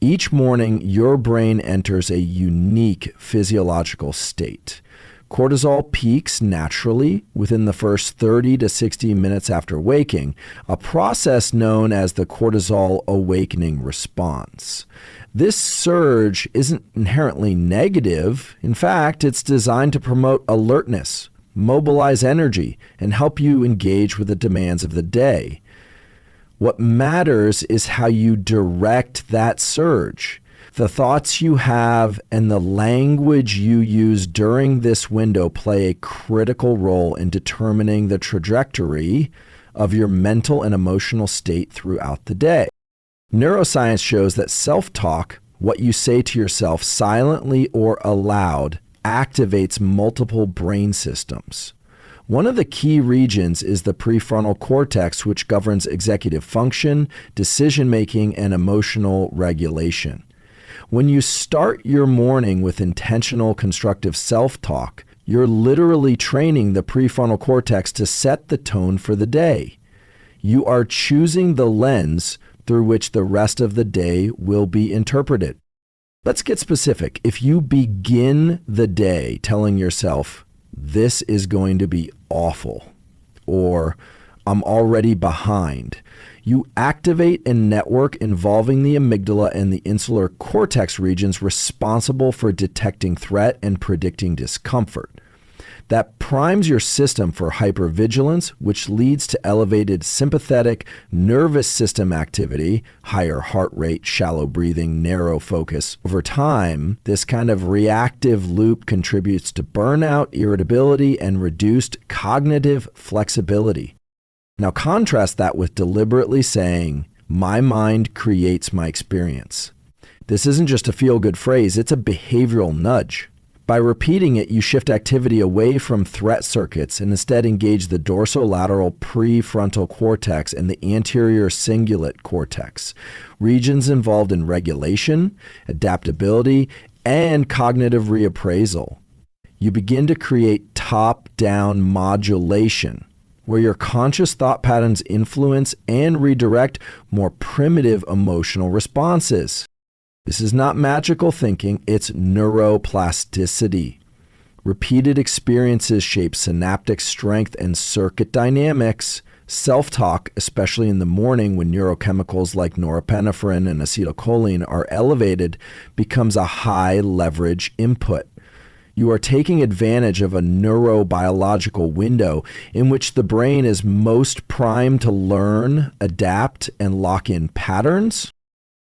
Each morning, your brain enters a unique physiological state. Cortisol peaks naturally within the first 30 to 60 minutes after waking, a process known as the cortisol awakening response. This surge isn't inherently negative. In fact, it's designed to promote alertness, mobilize energy, and help you engage with the demands of the day. What matters is how you direct that surge. The thoughts you have and the language you use during this window play a critical role in determining the trajectory of your mental and emotional state throughout the day. Neuroscience shows that self-talk, what you say to yourself silently or aloud, activates multiple brain systems. One of the key regions is the prefrontal cortex, which governs executive function, decision-making, and emotional regulation. When you start your morning with intentional, constructive self-talk, you're literally training the prefrontal cortex to set the tone for the day. You are choosing the lens through which the rest of the day will be interpreted. Let's get specific. If you begin the day telling yourself, "This is going to be awful," or "I'm already behind," you activate a network involving the amygdala and the insular cortex regions responsible for detecting threat and predicting discomfort. That primes your system for hypervigilance, which leads to elevated sympathetic nervous system activity, higher heart rate, shallow breathing, narrow focus. Over time, this kind of reactive loop contributes to burnout, irritability, and reduced cognitive flexibility. Now contrast that with deliberately saying, "My mind creates my experience." This isn't just a feel-good phrase, it's a behavioral nudge. By repeating it, you shift activity away from threat circuits and instead engage the dorsolateral prefrontal cortex and the anterior cingulate cortex, regions involved in regulation, adaptability, and cognitive reappraisal. You begin to create top-down modulation, where your conscious thought patterns influence and redirect more primitive emotional responses. This is not magical thinking, it's neuroplasticity. Repeated experiences shape synaptic strength and circuit dynamics. Self-talk, especially in the morning when neurochemicals like norepinephrine and acetylcholine are elevated, becomes a high leverage input. You are taking advantage of a neurobiological window in which the brain is most primed to learn, adapt, and lock in patterns.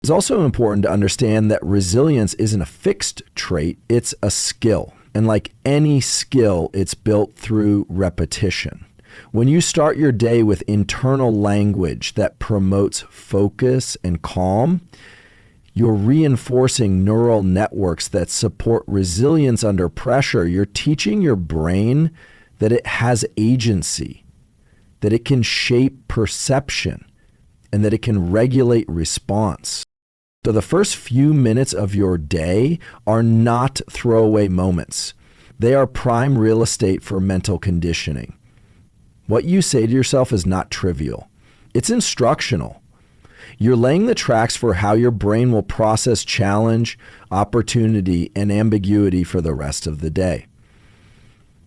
It's also important to understand that resilience isn't a fixed trait, it's a skill. And like any skill, it's built through repetition. When you start your day with internal language that promotes focus and calm, you're reinforcing neural networks that support resilience under pressure. You're teaching your brain that it has agency, that it can shape perception, and that it can regulate response. So the first few minutes of your day are not throwaway moments. They are prime real estate for mental conditioning. What you say to yourself is not trivial. It's instructional. You're laying the tracks for how your brain will process challenge, opportunity, and ambiguity for the rest of the day.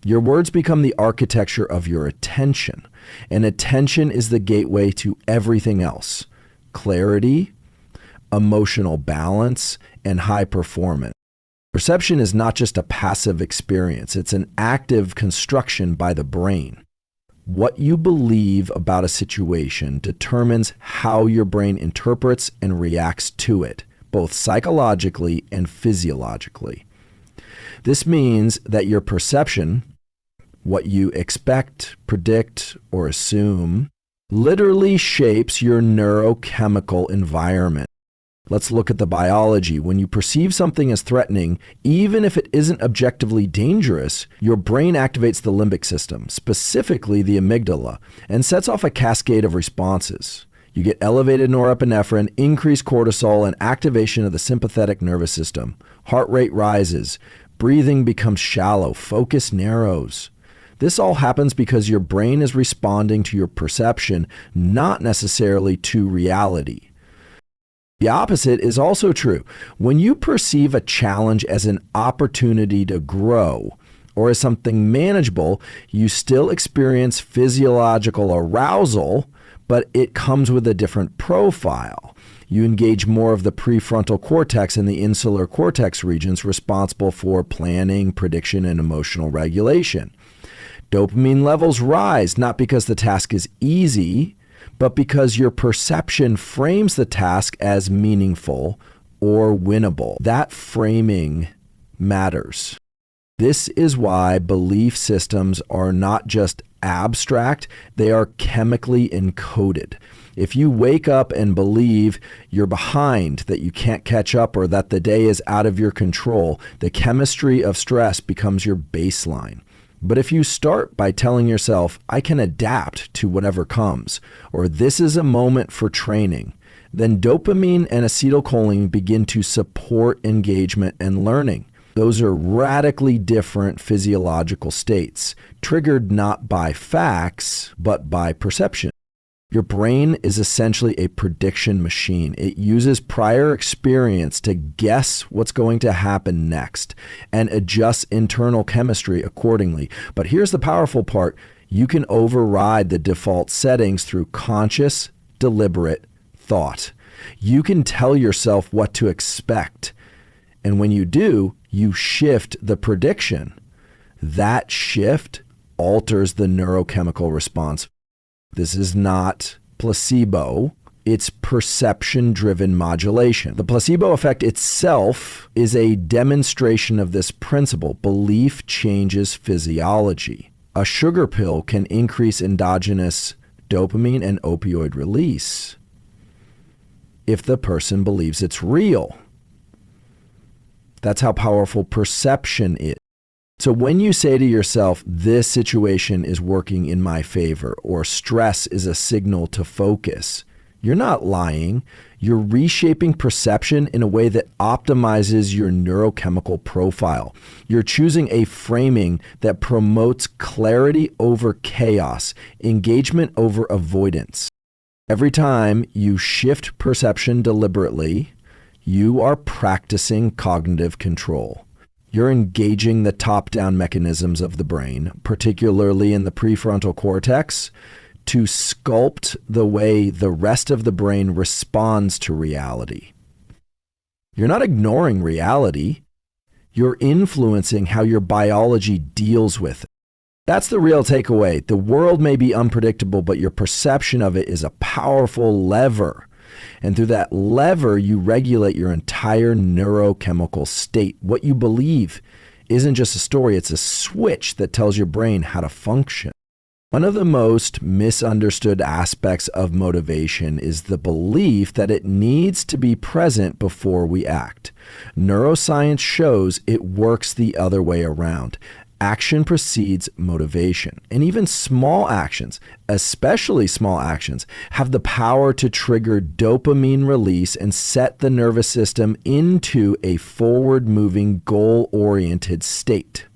Your words become the architecture of your attention, and attention is the gateway to everything else: clarity, emotional balance, and high performance. Perception is not just a passive experience, it's an active construction by the brain. What you believe about a situation determines how your brain interprets and reacts to it, both psychologically and physiologically. This means that your perception, what you expect, predict, or assume, literally shapes your neurochemical environment. Let's look at the biology. When you perceive something as threatening, even if it isn't objectively dangerous, your brain activates the limbic system, specifically the amygdala, and sets off a cascade of responses. You get elevated norepinephrine, increased cortisol, and activation of the sympathetic nervous system. Heart rate rises, breathing becomes shallow, focus narrows. This all happens because your brain is responding to your perception, not necessarily to reality. The opposite is also true. When you perceive a challenge as an opportunity to grow or as something manageable, you still experience physiological arousal, but it comes with a different profile. You engage more of the prefrontal cortex and the insular cortex regions responsible for planning, prediction, and emotional regulation. Dopamine levels rise not because the task is easy, but because your perception frames the task as meaningful or winnable. That framing matters. This is why belief systems are not just abstract, they are chemically encoded. If you wake up and believe you're behind, that you can't catch up, or that the day is out of your control, the chemistry of stress becomes your baseline. But if you start by telling yourself, I can adapt to whatever comes, or this is a moment for training, then dopamine and acetylcholine begin to support engagement and learning. Those are radically different physiological states, triggered not by facts, but by perception. Your brain is essentially a prediction machine. It uses prior experience to guess what's going to happen next and adjusts internal chemistry accordingly. But here's the powerful part. You can override the default settings through conscious, deliberate thought. You can tell yourself what to expect. And when you do, you shift the prediction. That shift alters the neurochemical response. This is not placebo. It's perception-driven modulation. The placebo effect itself is a demonstration of this principle. Belief changes physiology. A sugar pill can increase endogenous dopamine and opioid release if the person believes it's real. That's how powerful perception is. So when you say to yourself, this situation is working in my favor, or stress is a signal to focus, you're not lying. You're reshaping perception in a way that optimizes your neurochemical profile. You're choosing a framing that promotes clarity over chaos, engagement over avoidance. Every time you shift perception deliberately, you are practicing cognitive control. You're engaging the top-down mechanisms of the brain, particularly in the prefrontal cortex, to sculpt the way the rest of the brain responds to reality. You're not ignoring reality. You're influencing how your biology deals with it. That's the real takeaway. The world may be unpredictable, but your perception of it is a powerful lever. And through that lever, you regulate your entire neurochemical state. What you believe isn't just a story, it's a switch that tells your brain how to function. One of the most misunderstood aspects of motivation is the belief that it needs to be present before we act. Neuroscience shows it works the other way around. Action precedes motivation, and even small actions, especially small actions, have the power to trigger dopamine release and set the nervous system into a forward-moving, goal-oriented state.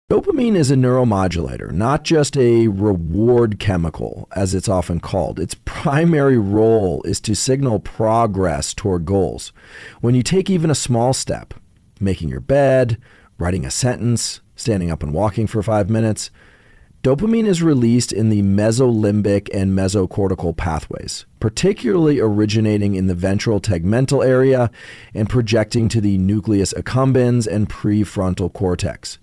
Dopamine is a neuromodulator, not just a reward chemical, as it's often called. Its primary role is to signal progress toward goals. When you take even a small step, making your bed, writing a sentence, standing up and walking for 5 minutes, dopamine is released in the mesolimbic and mesocortical pathways, particularly originating in the ventral tegmental area and projecting to the nucleus accumbens and prefrontal cortex.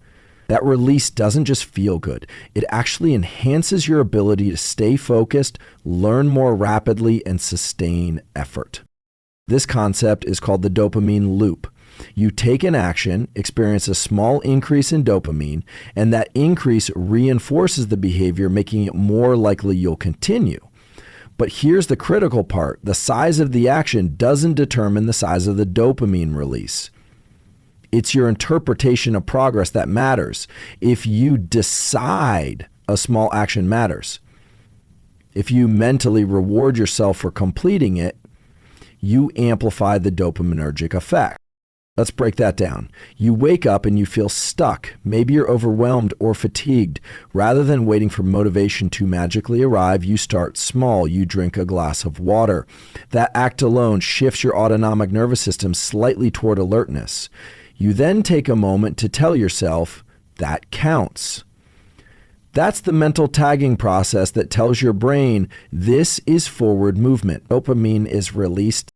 That release doesn't just feel good. It actually enhances your ability to stay focused, learn more rapidly, and sustain effort. This concept is called the dopamine loop. You take an action, experience a small increase in dopamine, and that increase reinforces the behavior, making it more likely you'll continue. But here's the critical part. The size of the action doesn't determine the size of the dopamine release. It's your interpretation of progress that matters. If you decide a small action matters, if you mentally reward yourself for completing it, you amplify the dopaminergic effect. Let's break that down. You wake up and you feel stuck. Maybe you're overwhelmed or fatigued. Rather than waiting for motivation to magically arrive, you start small. You drink a glass of water. That act alone shifts your autonomic nervous system slightly toward alertness. You then take a moment to tell yourself, that counts. That's the mental tagging process that tells your brain this is forward movement. Dopamine is released.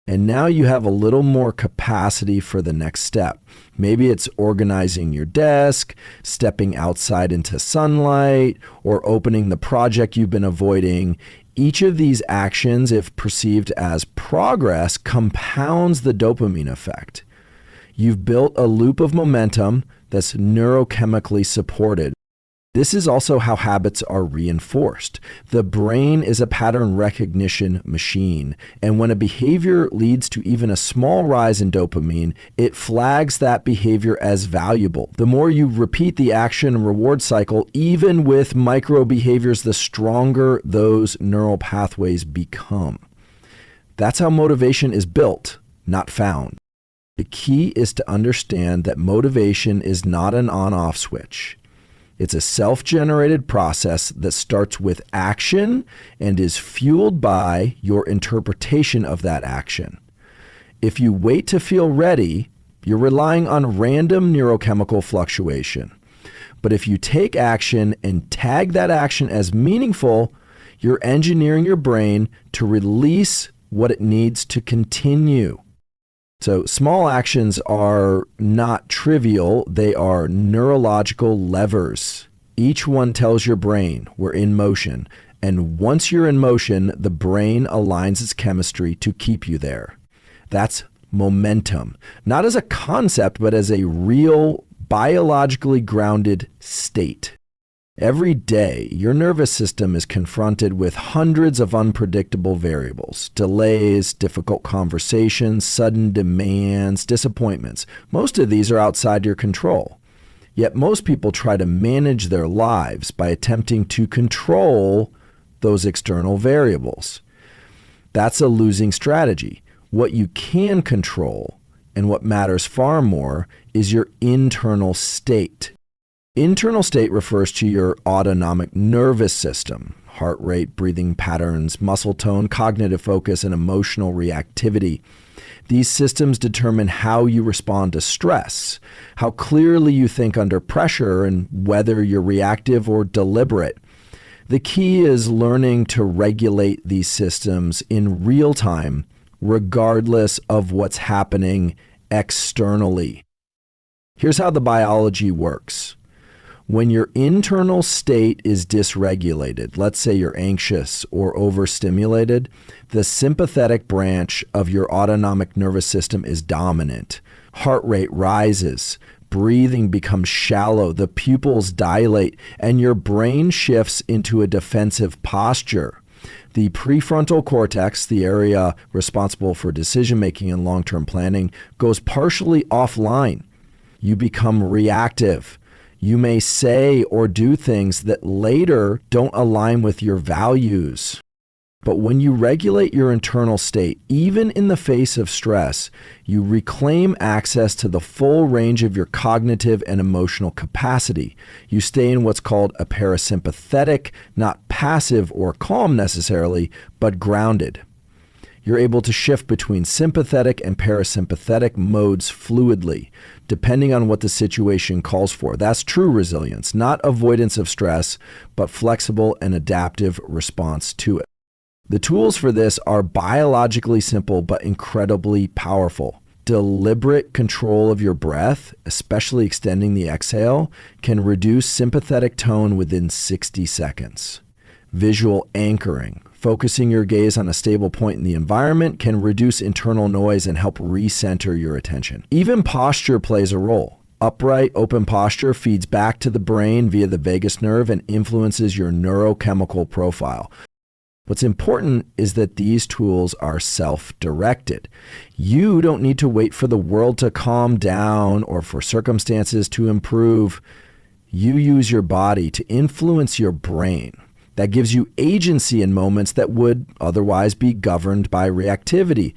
And now you have a little more capacity for the next step. Maybe it's organizing your desk, stepping outside into sunlight, or opening the project you've been avoiding. Each of these actions, if perceived as progress, compounds the dopamine effect. You've built a loop of momentum that's neurochemically supported. This is also how habits are reinforced. The brain is a pattern recognition machine, and when a behavior leads to even a small rise in dopamine, it flags that behavior as valuable. The more you repeat the action and reward cycle, even with micro behaviors, the stronger those neural pathways become. That's how motivation is built, not found. The key is to understand that motivation is not an on-off switch. It's a self-generated process that starts with action and is fueled by your interpretation of that action. If you wait to feel ready, you're relying on random neurochemical fluctuation. But if you take action and tag that action as meaningful, you're engineering your brain to release what it needs to continue. So small actions are not trivial. They are neurological levers. Each one tells your brain we're in motion. And once you're in motion, the brain aligns its chemistry to keep you there. That's momentum, not as a concept, but as a real biologically grounded state. Every day, your nervous system is confronted with hundreds of unpredictable variables, delays, difficult conversations, sudden demands, disappointments. Most of these are outside your control. Yet most people try to manage their lives by attempting to control those external variables. That's a losing strategy. What you can control, and what matters far more, is your internal state. Internal state refers to your autonomic nervous system, heart rate, breathing patterns, muscle tone, cognitive focus, and emotional reactivity. These systems determine how you respond to stress, how clearly you think under pressure, and whether you're reactive or deliberate. The key is learning to regulate these systems in real time, regardless of what's happening externally. Here's how the biology works. When your internal state is dysregulated, let's say you're anxious or overstimulated, the sympathetic branch of your autonomic nervous system is dominant. Heart rate rises, breathing becomes shallow, the pupils dilate, and your brain shifts into a defensive posture. The prefrontal cortex, the area responsible for decision-making and long-term planning, goes partially offline. You become reactive. You may say or do things that later don't align with your values. But when you regulate your internal state, even in the face of stress, you reclaim access to the full range of your cognitive and emotional capacity. You stay in what's called a parasympathetic, not passive or calm necessarily, but grounded. You're able to shift between sympathetic and parasympathetic modes fluidly, depending on what the situation calls for. That's true resilience, not avoidance of stress, but flexible and adaptive response to it. The tools for this are biologically simple but incredibly powerful. Deliberate control of your breath, especially extending the exhale, can reduce sympathetic tone within 60 seconds. Visual anchoring, focusing your gaze on a stable point in the environment, can reduce internal noise and help recenter your attention. Even posture plays a role. Upright, open posture feeds back to the brain via the vagus nerve and influences your neurochemical profile. What's important is that these tools are self-directed. You don't need to wait for the world to calm down or for circumstances to improve. You use your body to influence your brain. That gives you agency in moments that would otherwise be governed by reactivity.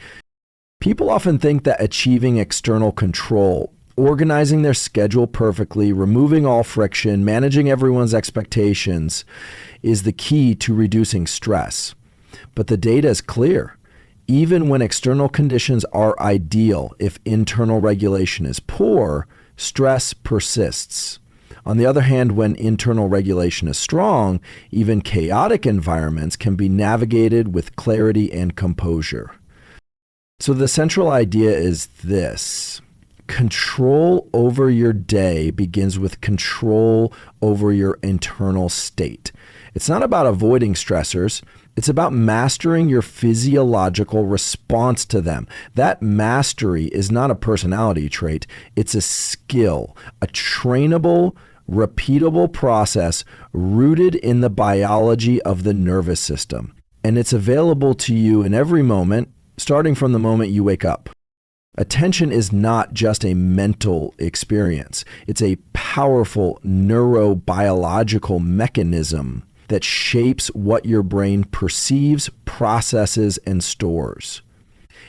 People often think that achieving external control, organizing their schedule perfectly, removing all friction, managing everyone's expectations is the key to reducing stress. But the data is clear. Even when external conditions are ideal, if internal regulation is poor, stress persists. On the other hand, when internal regulation is strong, even chaotic environments can be navigated with clarity and composure. So the central idea is this: control over your day begins with control over your internal state. It's not about avoiding stressors. It's about mastering your physiological response to them. That mastery is not a personality trait. It's a skill, a trainable, repeatable process rooted in the biology of the nervous system. And it's available to you in every moment, starting from the moment you wake up. Attention is not just a mental experience. It's a powerful neurobiological mechanism that shapes what your brain perceives, processes, and stores.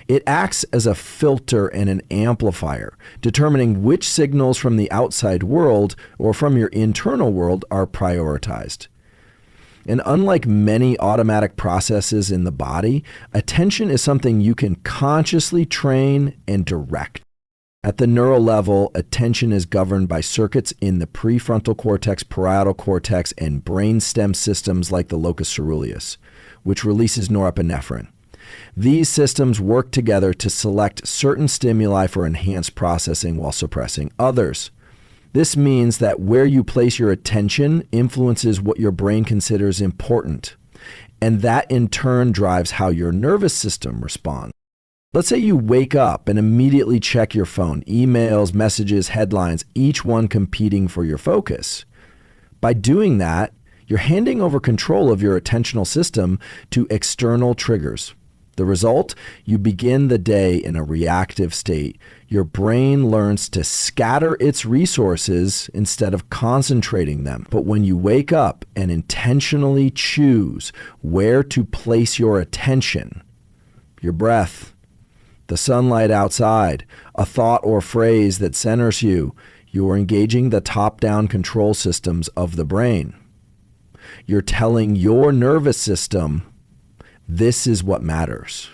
It acts as a filter and an amplifier, determining which signals from the outside world or from your internal world are prioritized. And unlike many automatic processes in the body, attention is something you can consciously train and direct. At the neural level, attention is governed by circuits in the prefrontal cortex, parietal cortex, and brainstem systems like the locus coeruleus, which releases norepinephrine. These systems work together to select certain stimuli for enhanced processing while suppressing others. This means that where you place your attention influences what your brain considers important, and that in turn drives how your nervous system responds. Let's say you wake up and immediately check your phone, emails, messages, headlines, each one competing for your focus. By doing that, you're handing over control of your attentional system to external triggers. The result? You begin the day in a reactive state. Your brain learns to scatter its resources instead of concentrating them. But when you wake up and intentionally choose where to place your attention, your breath, the sunlight outside, a thought or phrase that centers you, you are engaging the top-down control systems of the brain. You're telling your nervous system, this is what matters.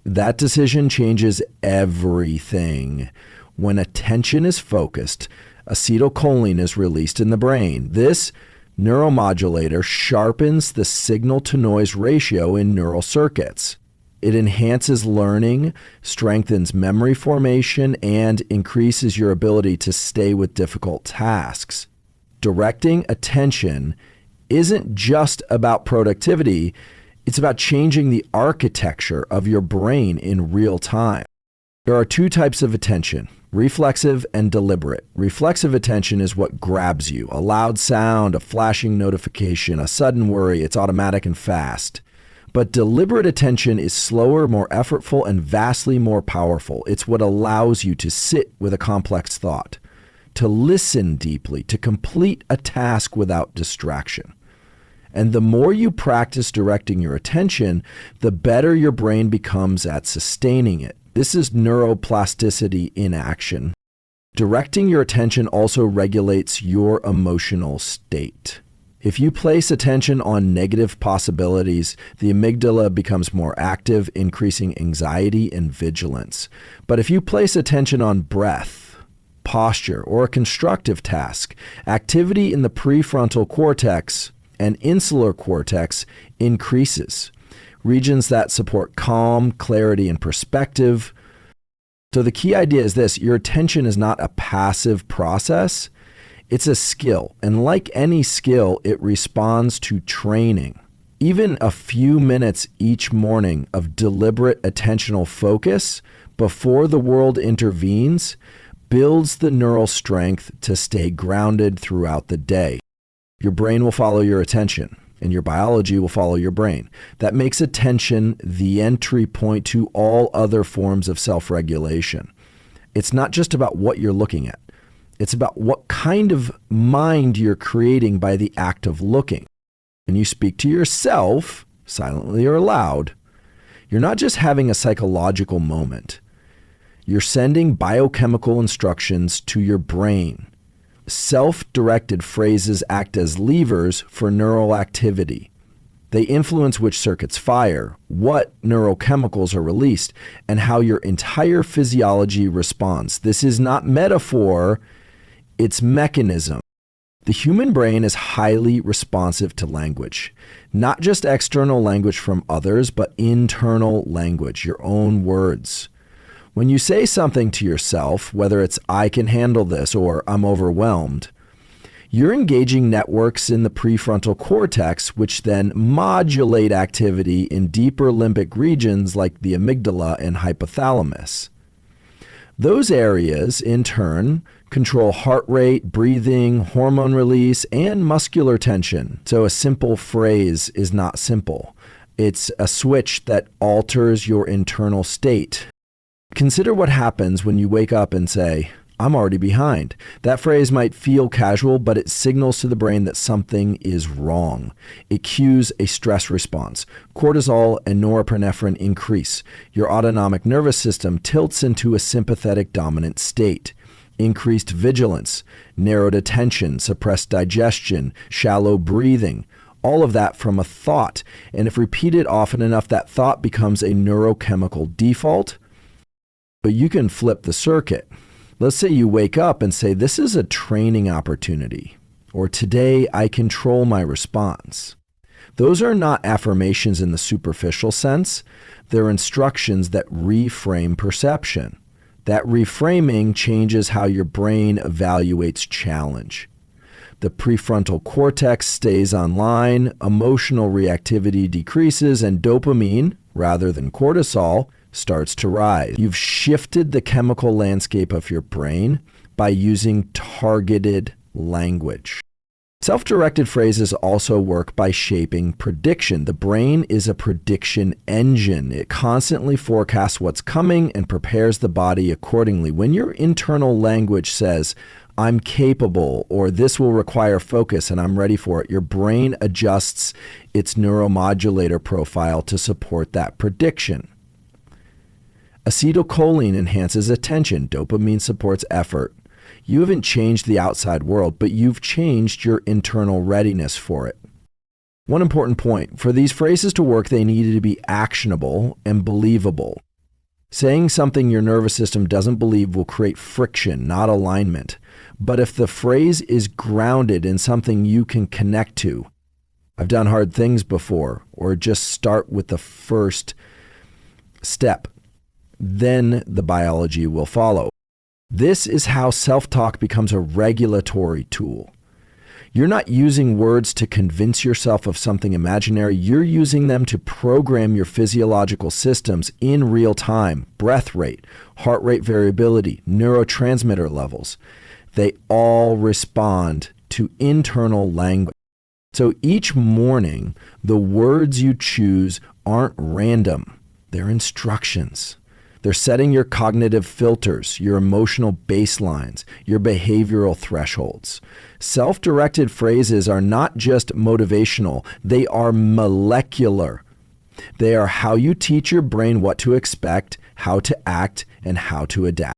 That decision changes everything. When attention is focused, acetylcholine is released in the brain. This neuromodulator sharpens the signal-to-noise ratio in neural circuits. It enhances learning, strengthens memory formation, and increases your ability to stay with difficult tasks. Directing attention isn't just about productivity. It's about changing the architecture of your brain in real time. There are two types of attention, reflexive and deliberate. Reflexive attention is what grabs you. A loud sound, a flashing notification, a sudden worry, it's automatic and fast. But deliberate attention is slower, more effortful, and vastly more powerful. It's what allows you to sit with a complex thought, to listen deeply, to complete a task without distraction. And the more you practice directing your attention, the better your brain becomes at sustaining it. This is neuroplasticity in action. Directing your attention also regulates your emotional state. If you place attention on negative possibilities, the amygdala becomes more active, increasing anxiety and vigilance. But if you place attention on breath, posture, or a constructive task, activity in the prefrontal cortex and insular cortex increases, regions that support calm, clarity, and perspective. So the key idea is this: your attention is not a passive process. It's a skill, and like any skill, it responds to training. Even a few minutes each morning of deliberate attentional focus before the world intervenes builds the neural strength to stay grounded throughout the day. Your brain will follow your attention, and your biology will follow your brain. That makes attention the entry point to all other forms of self-regulation. It's not just about what you're looking at. It's about what kind of mind you're creating by the act of looking. When you speak to yourself, silently or loud, You're not just having a psychological moment. You're sending biochemical instructions to your brain. Self-directed phrases act as levers for neural activity. They influence which circuits fire, what neurochemicals are released, and how your entire physiology responds. This is not metaphor, it's mechanism. The human brain is highly responsive to language, not just external language from others, but internal language, your own words. When you say something to yourself, whether it's "I can handle this" or "I'm overwhelmed," you're engaging networks in the prefrontal cortex, which then modulate activity in deeper limbic regions like the amygdala and hypothalamus. Those areas, in turn, control heart rate, breathing, hormone release, and muscular tension. So a simple phrase is not simple. It's a switch that alters your internal state. Consider what happens when you wake up and say, "I'm already behind." That phrase might feel casual, but it signals to the brain that something is wrong. It cues a stress response. Cortisol and norepinephrine increase. Your autonomic nervous system tilts into a sympathetic dominant state. Increased vigilance, narrowed attention, suppressed digestion, shallow breathing. All of that from a thought. And if repeated often enough, that thought becomes a neurochemical default. But you can flip the circuit. Let's say you wake up and say, "This is a training opportunity," or "Today I control my response." Those are not affirmations in the superficial sense. They're instructions that reframe perception. That reframing changes how your brain evaluates challenge. The prefrontal cortex stays online, emotional reactivity decreases, and dopamine, rather than cortisol, starts to rise. You've shifted the chemical landscape of your brain by using targeted language. Self-directed phrases also work by shaping prediction. The brain is a prediction engine. It constantly forecasts what's coming and prepares the body accordingly. When your internal language says, "I'm capable," or "This will require focus and I'm ready for it," your brain adjusts its neuromodulator profile to support that prediction. Acetylcholine enhances attention. Dopamine supports effort. You haven't changed the outside world, but you've changed your internal readiness for it. One important point, for these phrases to work, they needed to be actionable and believable. Saying something your nervous system doesn't believe will create friction, not alignment. But if the phrase is grounded in something you can connect to, "I've done hard things before," or just start with the first step, then the biology will follow. This is how self-talk becomes a regulatory tool. You're not using words to convince yourself of something imaginary. You're using them to program your physiological systems in real time. Breath rate, heart rate variability, neurotransmitter levels. They all respond to internal language. So each morning, the words you choose aren't random. They're instructions. They're setting your cognitive filters, your emotional baselines, your behavioral thresholds. Self-directed phrases are not just motivational, they are molecular. They are how you teach your brain what to expect, how to act, and how to adapt.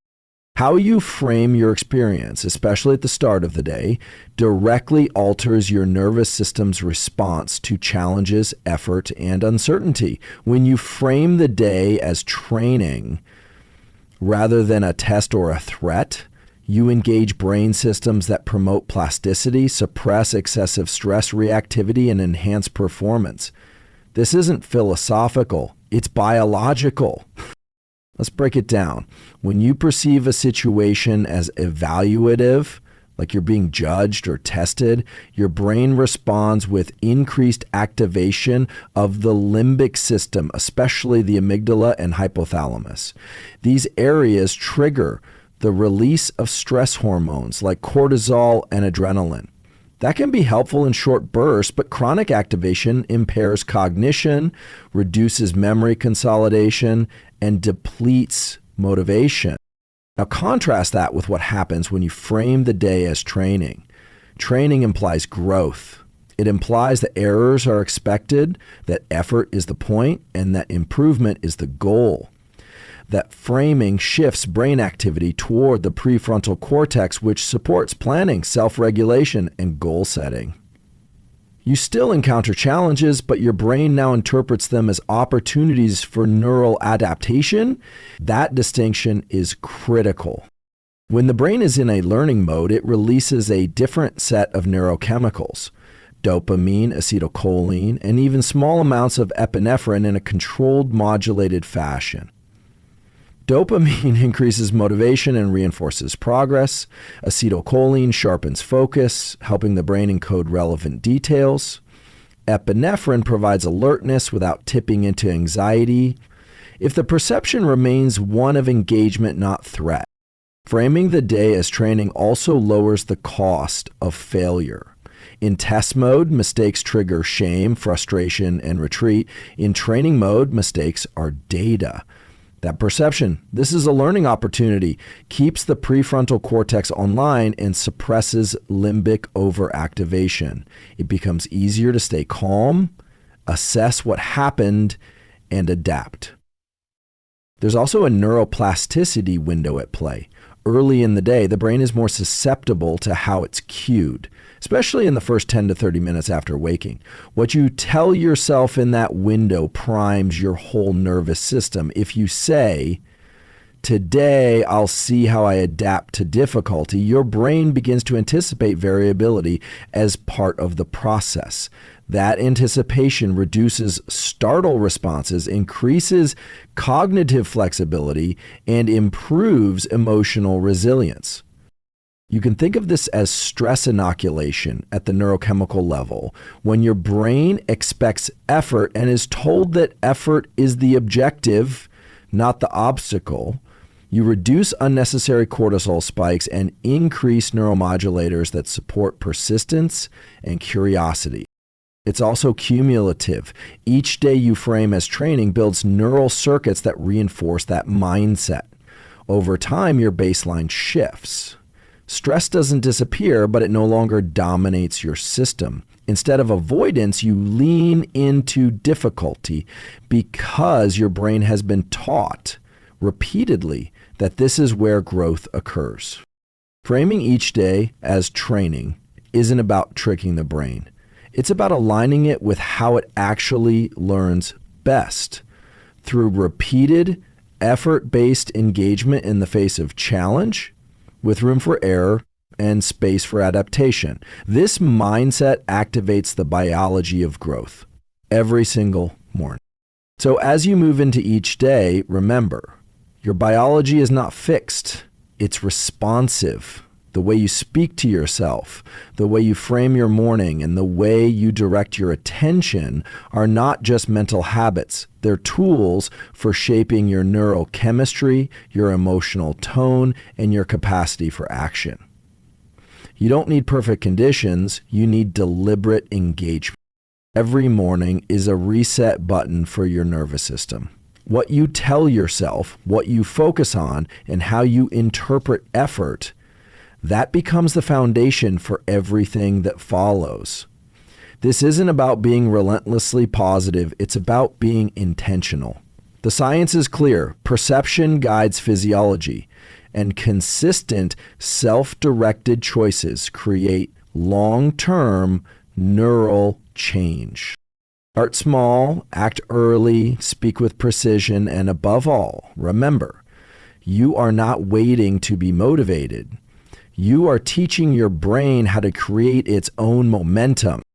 How you frame your experience, especially at the start of the day, directly alters your nervous system's response to challenges, effort, and uncertainty. When you frame the day as training rather than a test or a threat, you engage brain systems that promote plasticity, suppress excessive stress reactivity, and enhance performance. This isn't philosophical, it's biological. Let's break it down. When you perceive a situation as evaluative, like you're being judged or tested, your brain responds with increased activation of the limbic system, especially the amygdala and hypothalamus. These areas trigger the release of stress hormones like cortisol and adrenaline. That can be helpful in short bursts, but chronic activation impairs cognition, reduces memory consolidation, and depletes motivation. Now contrast that with what happens when you frame the day as training. Training implies growth. It implies that errors are expected, that effort is the point, and that improvement is the goal. That framing shifts brain activity toward the prefrontal cortex, which supports planning, self-regulation, and goal setting. You still encounter challenges, but your brain now interprets them as opportunities for neural adaptation. That distinction is critical. When the brain is in a learning mode, it releases a different set of neurochemicals, dopamine, acetylcholine, and even small amounts of epinephrine in a controlled, modulated fashion. Dopamine increases motivation and reinforces progress. Acetylcholine sharpens focus, helping the brain encode relevant details. Epinephrine provides alertness without tipping into anxiety. If the perception remains one of engagement, not threat, framing the day as training also lowers the cost of failure. In test mode, mistakes trigger shame, frustration, and retreat. In training mode, mistakes are data. That perception, this is a learning opportunity, keeps the prefrontal cortex online and suppresses limbic overactivation. It becomes easier to stay calm, assess what happened, and adapt. There's also a neuroplasticity window at play. Early in the day, the brain is more susceptible to how it's cued, especially in the first 10 to 30 minutes after waking. What you tell yourself in that window primes your whole nervous system. If you say, "Today I'll see how I adapt to difficulty," your brain begins to anticipate variability as part of the process. That anticipation reduces startle responses, increases cognitive flexibility, and improves emotional resilience. You can think of this as stress inoculation at the neurochemical level. When your brain expects effort and is told that effort is the objective, not the obstacle, you reduce unnecessary cortisol spikes and increase neuromodulators that support persistence and curiosity. It's also cumulative. Each day you frame as training builds neural circuits that reinforce that mindset. Over time, your baseline shifts. Stress doesn't disappear, but it no longer dominates your system. Instead of avoidance, you lean into difficulty because your brain has been taught repeatedly that this is where growth occurs. Framing each day as training isn't about tricking the brain. It's about aligning it with how it actually learns best through repeated, effort-based engagement in the face of challenge, with room for error and space for adaptation. This mindset activates the biology of growth every single morning. So as you move into each day, remember, your biology is not fixed. It's responsive. The way you speak to yourself, the way you frame your morning, and the way you direct your attention are not just mental habits. They're tools for shaping your neurochemistry, your emotional tone, and your capacity for action. You don't need perfect conditions. You need deliberate engagement. Every morning is a reset button for your nervous system. What you tell yourself, what you focus on, and how you interpret effort, that becomes the foundation for everything that follows. This isn't about being relentlessly positive. It's about being intentional. The science is clear. Perception guides physiology, and consistent, self-directed choices create long-term neural change. Start small, act early, speak with precision, and above all, remember, you are not waiting to be motivated. You are teaching your brain how to create its own momentum.